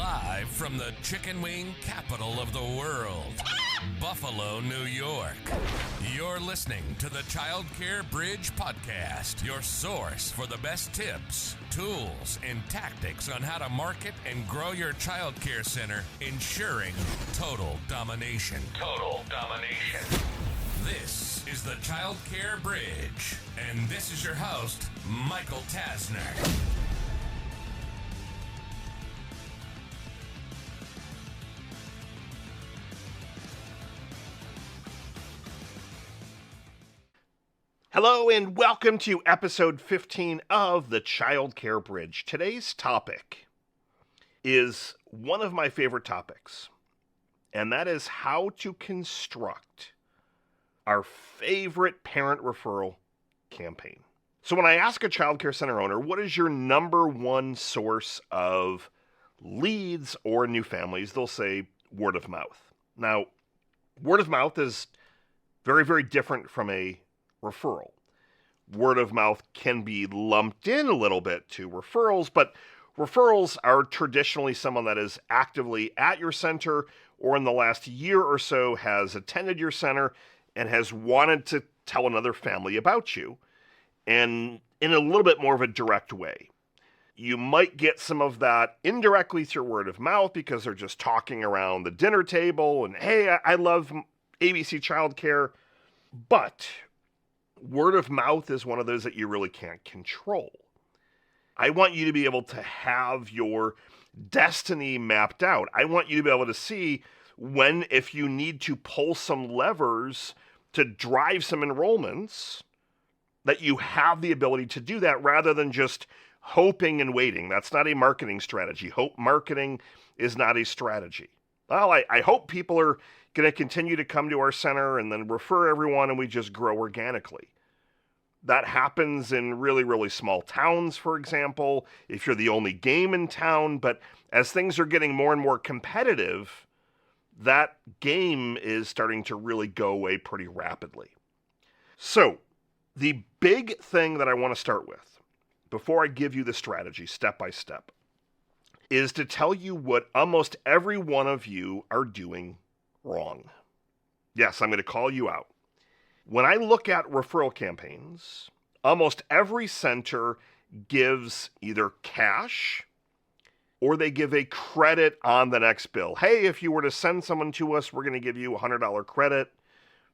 Live from the chicken wing capital of the world, Buffalo, New York. You're listening to the Child Care Bridge Podcast, your source for the best tips, tools, and tactics on how to market and grow your child care center, ensuring total domination. Total domination. This is the Child Care Bridge, and this is your host, Michael Tasner. Hello and welcome to episode 15 of the Child Care Bridge. Today's topic is one of my favorite topics, and that is how to construct our favorite parent referral campaign. So when I ask a child care center owner, what is your number one source of leads or new families, they'll say word of mouth. Now, word of mouth is very, very different from a referral. Word of mouth can be lumped in a little bit to referrals, but referrals are traditionally someone that is actively at your center or in the last year or so has attended your center and has wanted to tell another family about you, and in a little bit more of a direct way. You might get some of that indirectly through word of mouth because they're just talking around the dinner table and, hey, I love ABC Childcare, but word of mouth is one of those that you really can't control. I want you to be able to have your destiny mapped out. I want you to be able to see when, if you need to pull some levers to drive some enrollments, that you have the ability to do that rather than just hoping and waiting. That's not a marketing strategy. Hope marketing is not a strategy. Well, I hope people are going to continue to come to our center and then refer everyone and we just grow organically. That happens in really, really small towns, for example, if you're the only game in town. But as things are getting more and more competitive, that game is starting to really go away pretty rapidly. So the big thing that I want to start with, before I give you the strategy step by step, is to tell you what almost every one of you are doing wrong. Yes, I'm going to call you out. When I look at referral campaigns, almost every center gives either cash or they give a credit on the next bill. Hey, if you were to send someone to us, we're going to give you a $100 credit,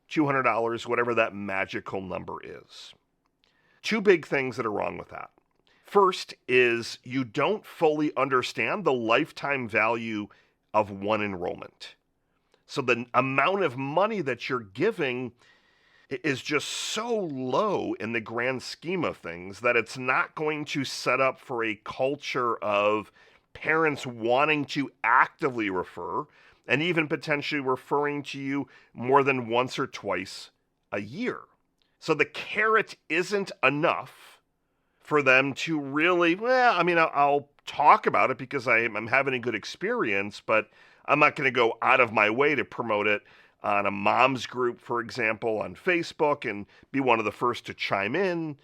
$200, whatever that magical number is. Two big things that are wrong with that. First is you don't fully understand the lifetime value of one enrollment. So the amount of money that you're giving is just so low in the grand scheme of things that it's not going to set up for a culture of parents wanting to actively refer and even potentially referring to you more than once or twice a year. So the carrot isn't enough for them to really, I'll talk about it because I'm having a good experience, but I'm not going to go out of my way to promote it on a mom's group, for example, on Facebook and be one of the first to chime in.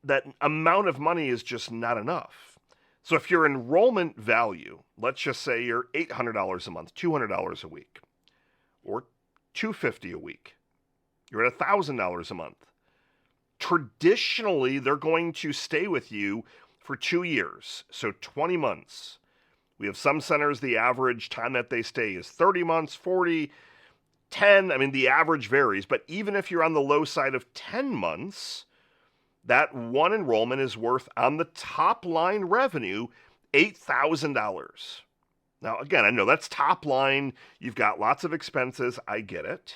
That amount of money is just not enough. So if your enrollment value, let's just say you're $800 a month, $200 a week, or $250 a week, you're at $1,000 a month. Traditionally, they're going to stay with you for 2 years, so 20 months. We have some centers, the average time that they stay is 30 months, 40, 10. The average varies, but even if you're on the low side of 10 months, that one enrollment is worth, on the top line revenue, $8,000. Now, again, I know that's top line. You've got lots of expenses. I get it.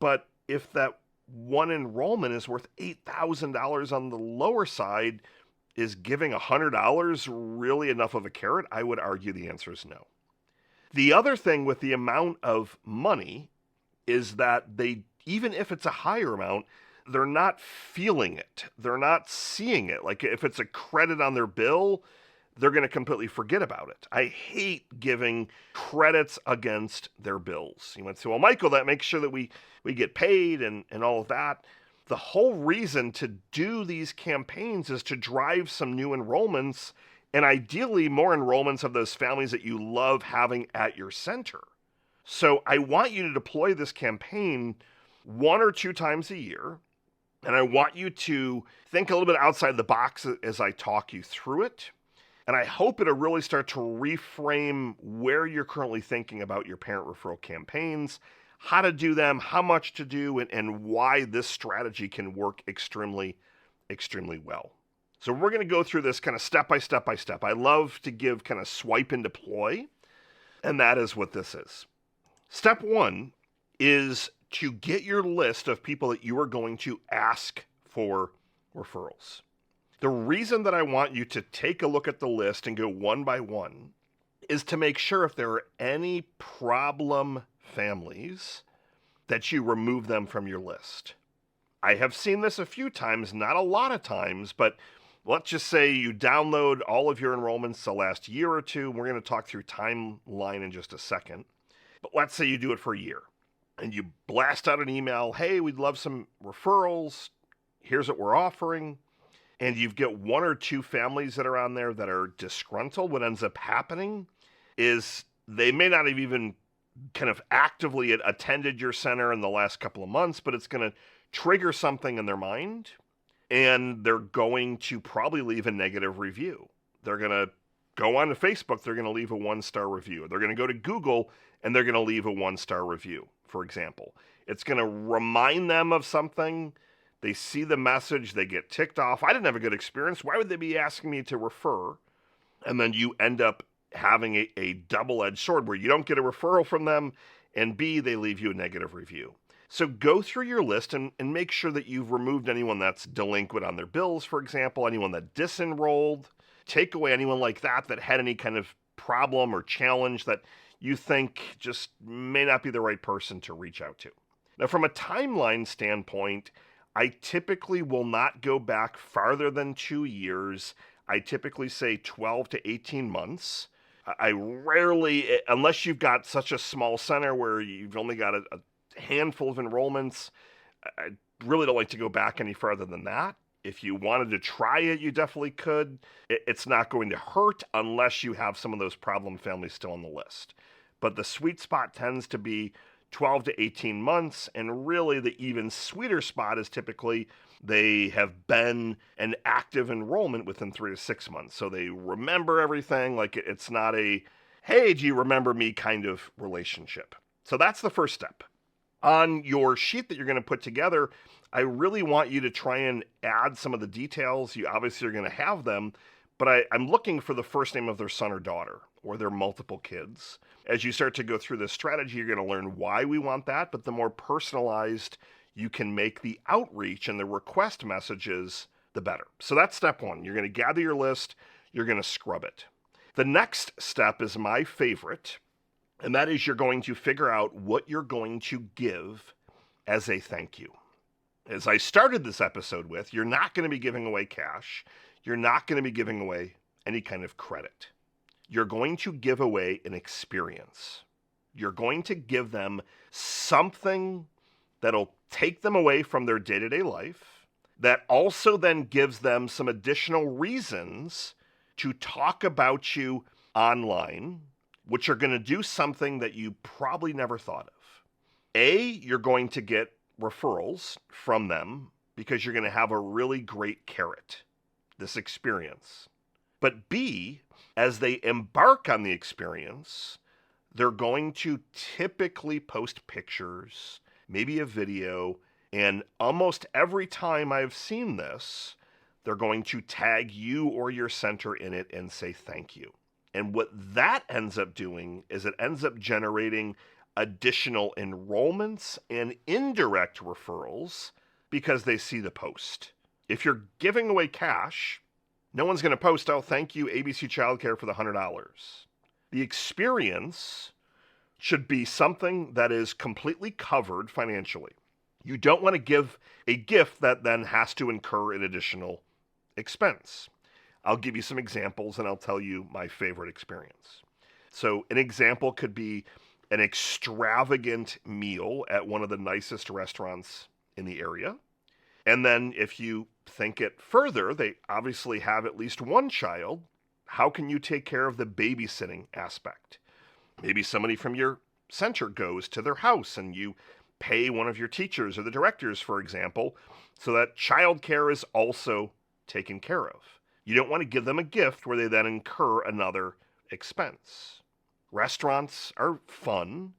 But if that one enrollment is worth $8,000 on the lower side, is giving $100 really enough of a carrot? I would argue the answer is no. The other thing with the amount of money is that they, even if it's a higher amount, they're not feeling it. They're not seeing it. Like if it's a credit on their bill, they're going to completely forget about it. I hate giving credits against their bills. You might say, well, Michael, that makes sure that we get paid and all of that. The whole reason to do these campaigns is to drive some new enrollments and ideally more enrollments of those families that you love having at your center. So I want you to deploy this campaign 1 or 2 times a year, and I want you to think a little bit outside the box as I talk you through it. And I hope it'll really start to reframe where you're currently thinking about your parent referral campaigns, how to do them, how much to do, and why this strategy can work extremely, extremely well. So we're going to go through this kind of step by step by step. I love to give kind of swipe and deploy, and that is what this is. Step 1 is to get your list of people that you are going to ask for referrals. The reason that I want you to take a look at the list and go one by one is to make sure if there are any problem families that you remove them from your list. I have seen this a few times, not a lot of times, but let's just say you download all of your enrollments the last year or two. We're going to talk through timeline in just a second. But let's say you do it for a year and you blast out an email, hey, we'd love some referrals. Here's what we're offering. And you get 1 or 2 families that are on there that are disgruntled. What ends up happening is they may not have even kind of actively attended your center in the last couple of months, but it's going to trigger something in their mind, and they're going to probably leave a negative review. They're going to go on to Facebook, they're going to leave a 1-star review. They're going to go to Google, and they're going to leave a 1-star review, for example. It's going to remind them of something. They see the message, they get ticked off. I didn't have a good experience. Why would they be asking me to refer? And then you end up having a double-edged sword where you don't get a referral from them, and B, they leave you a negative review. So go through your list and make sure that you've removed anyone that's delinquent on their bills, for example, anyone that disenrolled. Take away anyone like that had any kind of problem or challenge that you think just may not be the right person to reach out to. Now, from a timeline standpoint, I typically will not go back farther than 2 years. I typically say 12 to 18 months. I rarely, unless you've got such a small center where you've only got a handful of enrollments, I really don't like to go back any further than that. If you wanted to try it, you definitely could. It's not going to hurt unless you have some of those problem families still on the list. But the sweet spot tends to be 12 to 18 months, and really the even sweeter spot is typically they have been an active enrollment within 3 to 6 months. So they remember everything, like it's not a, hey, do you remember me kind of relationship. So that's the first step. On your sheet that you're going to put together, I really want you to try and add some of the details. You obviously are going to have them, but I'm looking for the first name of their son or daughter, or their multiple kids. As you start to go through this strategy, you're going to learn why we want that, but the more personalized you can make the outreach and the request messages, the better. So that's step 1. You're going to gather your list, you're going to scrub it. The next step is my favorite, and that is you're going to figure out what you're going to give as a thank you. As I started this episode with, you're not going to be giving away cash. You're not going to be giving away any kind of credit. You're going to give away an experience. You're going to give them something that'll take them away from their day-to-day life, that also then gives them some additional reasons to talk about you online, which are going to do something that you probably never thought of. A, you're going to get referrals from them because you're going to have a really great carrot, this experience. But B, as they embark on the experience, they're going to typically post pictures, maybe a video, and almost every time I've seen this, they're going to tag you or your center in it and say thank you. And what that ends up doing is it ends up generating additional enrollments and indirect referrals because they see the post. If you're giving away cash, no one's going to post, oh, thank you, ABC Childcare, for the $100. The experience should be something that is completely covered financially. You don't want to give a gift that then has to incur an additional expense. I'll give you some examples and I'll tell you my favorite experience. So an example could be an extravagant meal at one of the nicest restaurants in the area. And then if you think it further, they obviously have at least one child How can you take care of the babysitting aspect? Maybe somebody from your center goes to their house and you pay one of your teachers or the directors, for example, so that childcare is also taken care of. You don't want to give them a gift where they then incur another expense. Restaurants are fun,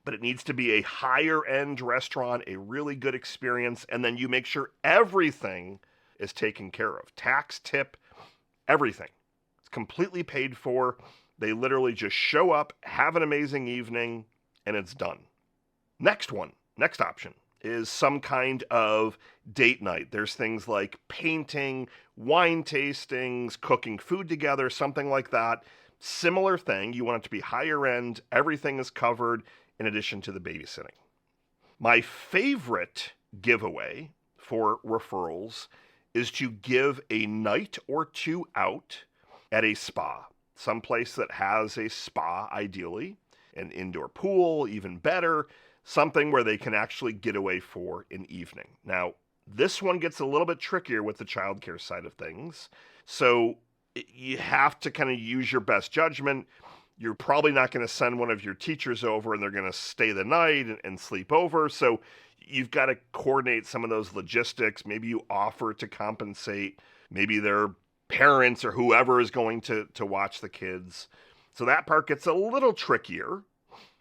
but it needs to be a higher end restaurant, a really good experience, and then you make sure everything is taken care of. Tax, tip, everything. It's completely paid for. They literally just show up, have an amazing evening, and it's done. Next option is some kind of date night. There's things like painting, wine tastings, cooking food together, something like that. Similar thing. You want it to be higher end. Everything is covered in addition to the babysitting. My favorite giveaway for referrals is to give a night or two out at a spa. Someplace that has a spa, ideally, an indoor pool, even better, something where they can actually get away for an evening. Now, this one gets a little bit trickier with the childcare side of things. So you have to kind of use your best judgment. You're probably not going to send one of your teachers over and they're going to stay the night and sleep over. So you've got to coordinate some of those logistics. Maybe you offer to compensate. Maybe their parents or whoever is going to watch the kids. So that part gets a little trickier,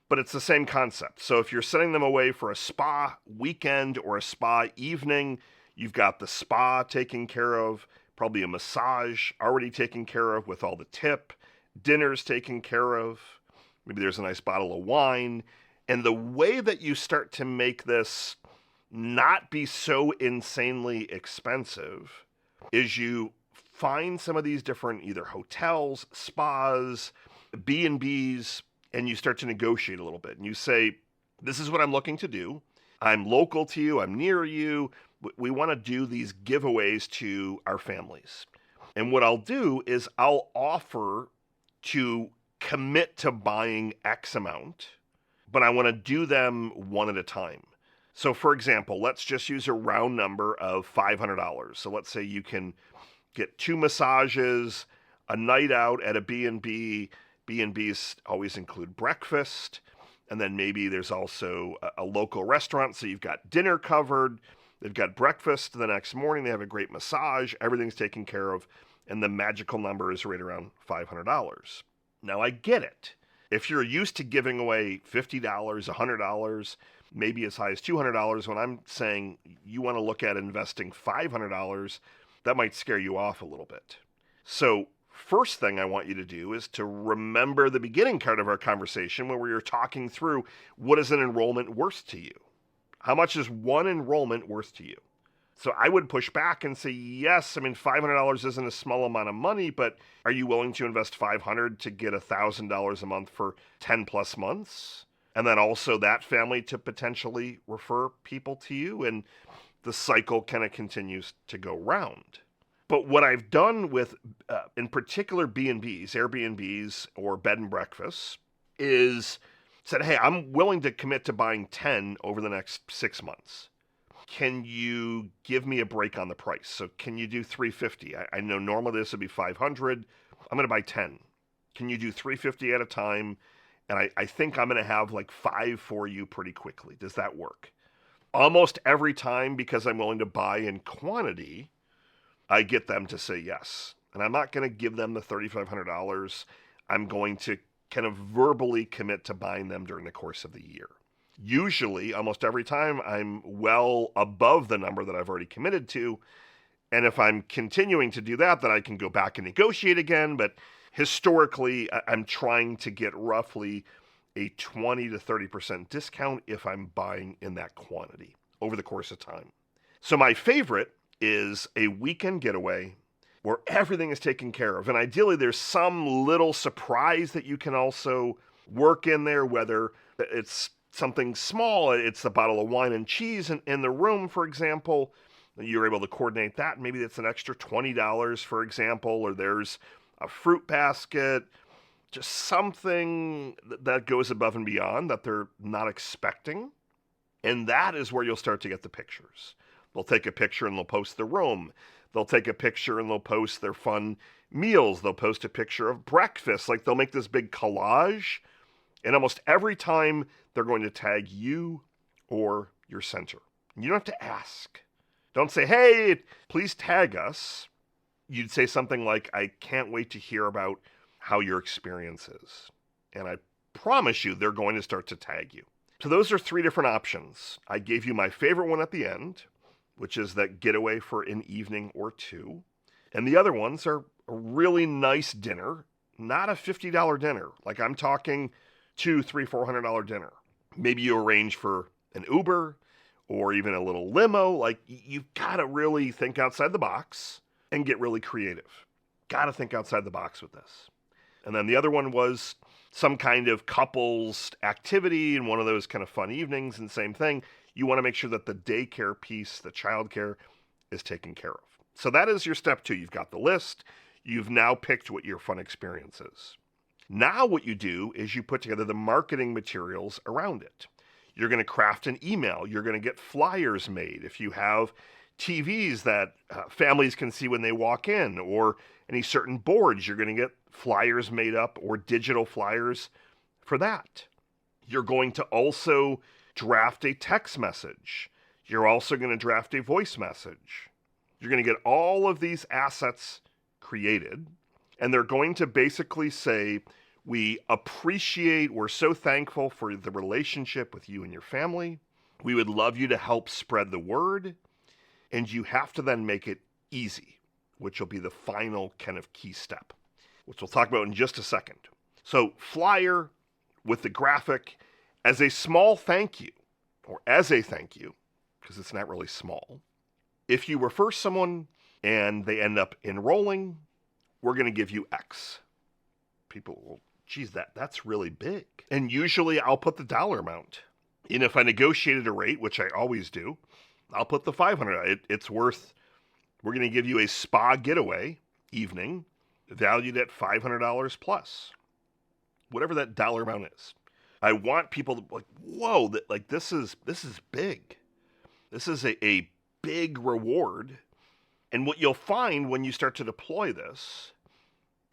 but it's the same concept. So if you're sending them away for a spa weekend or a spa evening, you've got the spa taken care of, probably a massage already taken care of with all the tip, dinner's taken care of, maybe there's a nice bottle of wine. And the way that you start to make this not be so insanely expensive is you find some of these different either hotels, spas, B&Bs, and you start to negotiate a little bit. And you say, this is what I'm looking to do. I'm local to you. I'm near you. We want to do these giveaways to our families. And what I'll do is I'll offer to commit to buying X amount, but I want to do them one at a time. So for example, let's just use a round number of $500. So let's say you can get 2 massages, a night out at a B&B. B&Bs always include breakfast. And then maybe there's also a local restaurant. So you've got dinner covered. They've got breakfast the next morning. They have a great massage. Everything's taken care of. And the magical number is right around $500. Now I get it. If you're used to giving away $50, $100, maybe as high as $200, when I'm saying you want to look at investing $500, that might scare you off a little bit. So first thing I want you to do is to remember the beginning part of our conversation where we were talking through what is an enrollment worth to you? How much is one enrollment worth to you? So I would push back and say, yes, I mean, $500 isn't a small amount of money, but are you willing to invest $500 to get $1,000 a month for 10 plus months? And then also that family to potentially refer people to you, and the cycle kind of continues to go round. But what I've done with, in particular, B&Bs, Airbnbs, or bed and breakfasts, is said, hey, I'm willing to commit to buying 10 over the next 6 months. Can you give me a break on the price? So can you do $350? I know normally this would be $500. I'm going to buy 10. Can you do $350 at a time? And I think I'm going to have like 5 for you pretty quickly. Does that work? Almost every time, because I'm willing to buy in quantity, I get them to say yes. And I'm not going to give them the $3,500. I'm going to kind of verbally commit to buying them during the course of the year. Usually, almost every time, I'm well above the number that I've already committed to. And if I'm continuing to do that, then I can go back and negotiate again. But historically, I'm trying to get roughly a 20 to 30% discount if I'm buying in that quantity over the course of time. So my favorite is a weekend getaway where everything is taken care of. And ideally, there's some little surprise that you can also work in there, whether it's something small, it's a bottle of wine and cheese in the room, for example. You're able to coordinate that. Maybe it's an extra $20, for example, or there's a fruit basket, just something that goes above and beyond that they're not expecting. And that is where you'll start to get the pictures. They'll take a picture and they'll post the room. They'll take a picture and they'll post their fun meals. They'll post a picture of breakfast. Like they'll make this big collage. And almost every time they're going to tag you or your center. You don't have to ask. Don't say, hey, please tag us. You'd say something like, I can't wait to hear about how your experience is. And I promise you they're going to start to tag you. So those are 3 different options. I gave you my favorite one at the end, which is that getaway for an evening or 2. And the other ones are a really nice dinner, not a $50 dinner. Like I'm talking $200, $300, $400 dinner. Maybe you arrange for an Uber or even a little limo. Like you've got to really think outside the box and get really creative. Got to think outside the box with this. And then the other one was some kind of couples activity and one of those kind of fun evenings, and same thing. You want to make sure that the daycare piece, the childcare, is taken care of. So that is your step 2. You've got the list. You've now picked what your fun experience is. Now what you do is you put together the marketing materials around it. You're going to craft an email. You're going to get flyers made. If you have TVs that families can see when they walk in, or any certain boards, you're going to get flyers made up or digital flyers for that. You're going to also draft a text message. You're also going to draft a voice message. You're going to get all of these assets created, and they're going to basically say, we appreciate, we're so thankful for the relationship with you and your family. We would love you to help spread the word. And you have to then make it easy, which will be the final kind of key step, which we'll talk about in just a second. So flyer with the graphic as a small thank you, or as a thank you, because it's not really small. If you refer someone and they end up enrolling, we're going to give you X. People will, geez, that's really big. And usually I'll put the dollar amount. And if I negotiated a rate, which I always do, I'll put the $500. It's worth, we're going to give you a spa getaway evening valued at $500 plus. Whatever that dollar amount is. I want people to like, whoa, this is big. This is a big reward. And what you'll find when you start to deploy this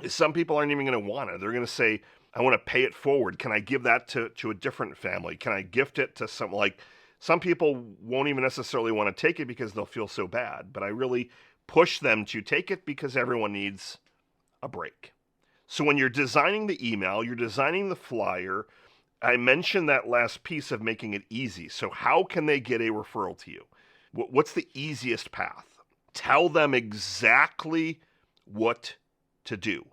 is some people aren't even going to want it. They're going to say, I want to pay it forward. Can I give that to a different family? Can I gift it to some, like, some people won't even necessarily want to take it because they'll feel so bad. But I really push them to take it because everyone needs a break. So when you're designing the email, you're designing the flyer, I mentioned that last piece of making it easy. So how can they get a referral to you? What's the easiest path? Tell them exactly what to do.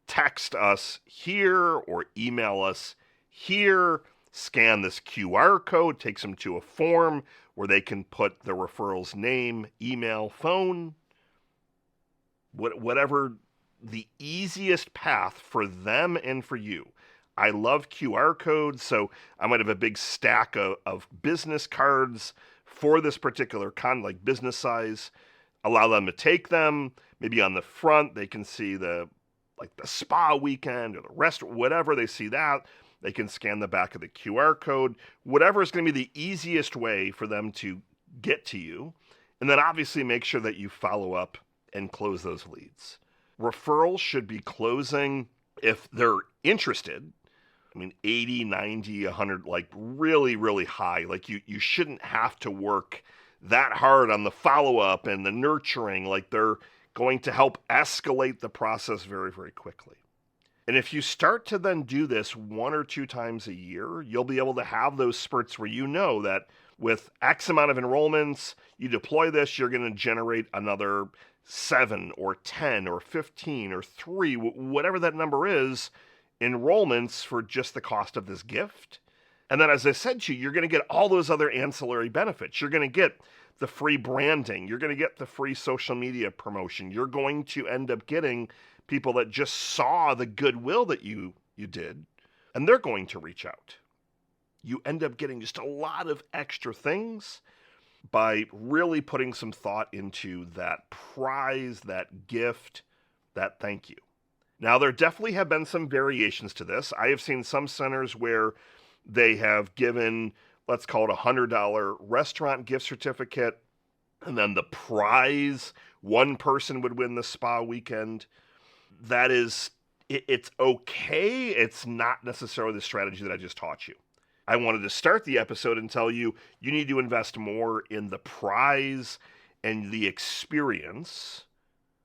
Text us here or email us here. Scan this QR code, takes them to a form where they can put the referral's name, email, phone, whatever the easiest path for them and for you. I love QR codes, so I might have a big stack of business cards for this particular like business size. Allow them to take them. Maybe on the front, they can see the spa weekend or the restaurant, whatever, they see that. They can scan the back of the QR code, whatever is going to be the easiest way for them to get to you. And then obviously make sure that you follow up and close those leads. Referrals should be closing if they're interested. I mean, 80, 90, 100, like really, really high. Like you shouldn't have to work that hard on the follow-up and the nurturing. Like they're going to help escalate the process very, very quickly. And if you start to then do this 1 or 2 times a year, you'll be able to have those spurts where you know that with X amount of enrollments, you deploy this, you're going to generate another 7 or 10 or 15 or 3, whatever that number is, enrollments for just the cost of this gift. And then, as I said to you, you're going to get all those other ancillary benefits. You're going to get the free branding. You're going to get the free social media promotion. You're going to end up getting people that just saw the goodwill that you did, and they're going to reach out. You end up getting just a lot of extra things by really putting some thought into that prize, that gift, that thank you. Now, there definitely have been some variations to this. I have seen some centers where they have given, let's call it $100 restaurant gift certificate, and then the prize, one person would win the spa weekend. that is, it's okay. It's not necessarily the strategy that I just taught you. I wanted to start the episode and tell you, you need to invest more in the prize and the experience.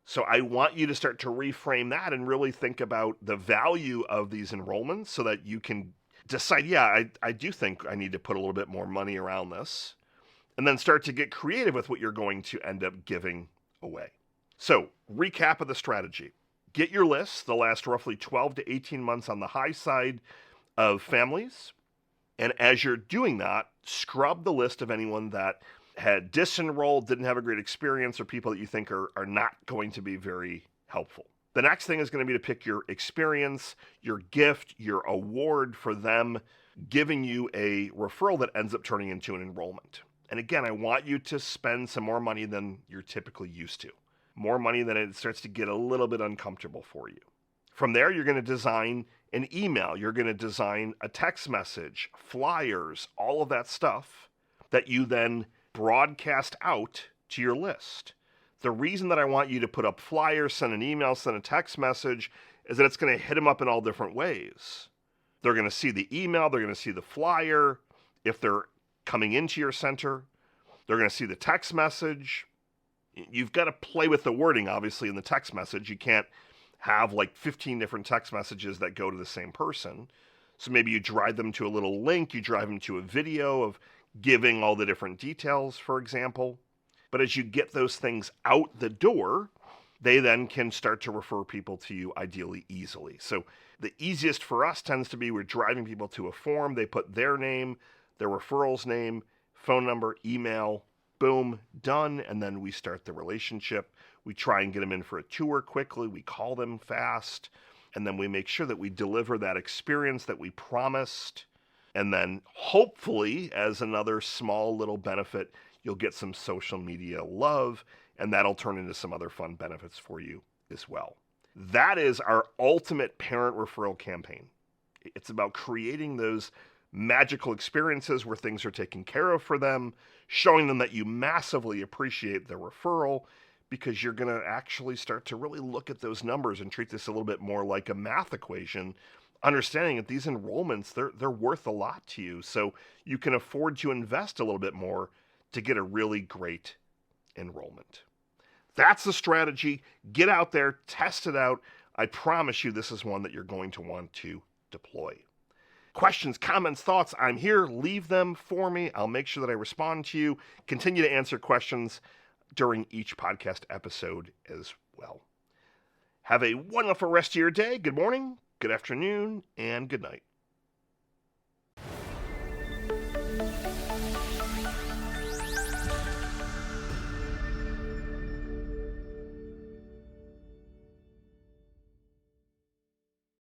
So I want you to start to reframe that and really think about the value of these enrollments so that you can decide, yeah, I do think I need to put a little bit more money around this. And then start to get creative with what you're going to end up giving away. So, recap of the strategy. Get your list, the last roughly 12 to 18 months on the high side of families. And as you're doing that, scrub the list of anyone that had disenrolled, didn't have a great experience, or people that you think are not going to be very helpful. The next thing is going to be to pick your experience, your gift, your award for them giving you a referral that ends up turning into an enrollment. And again, I want you to spend some more money than you're typically used to. More money than it starts to get a little bit uncomfortable for you. From there, you're going to design an email. You're going to design a text message, flyers, all of that stuff that you then broadcast out to your list. The reason that I want you to put up flyers, send an email, send a text message is that it's going to hit them up in all different ways. They're going to see the email. They're going to see the flyer. If they're coming into your center, they're going to see the text message. You've got to play with the wording, obviously, in the text message. You can't have like 15 different text messages that go to the same person. So maybe you drive them to a little link, you drive them to a video of giving all the different details, for example. But as you get those things out the door, they then can start to refer people to you ideally easily. So the easiest for us tends to be we're driving people to a form, they put their name, their referral's name, phone number, email, boom, done, and then we start the relationship. We try and get them in for a tour quickly. We call them fast, and then we make sure that we deliver that experience that we promised. And then hopefully, as another small little benefit, you'll get some social media love, and that'll turn into some other fun benefits for you as well. That is our ultimate parent referral campaign. It's about creating those magical experiences where things are taken care of for them, showing them that you massively appreciate the referral, because you're going to actually start to really look at those numbers and treat this a little bit more like a math equation, understanding that these enrollments, they're worth a lot to you, so you can afford to invest a little bit more to get a really great enrollment. That's the strategy. Get out there, test it out. I promise you this is one that you're going to want to deploy. Questions, comments, thoughts, I'm here. Leave them for me. I'll make sure that I respond to you. Continue to answer questions during each podcast episode as well. Have a wonderful rest of your day. Good morning, good afternoon, and good night.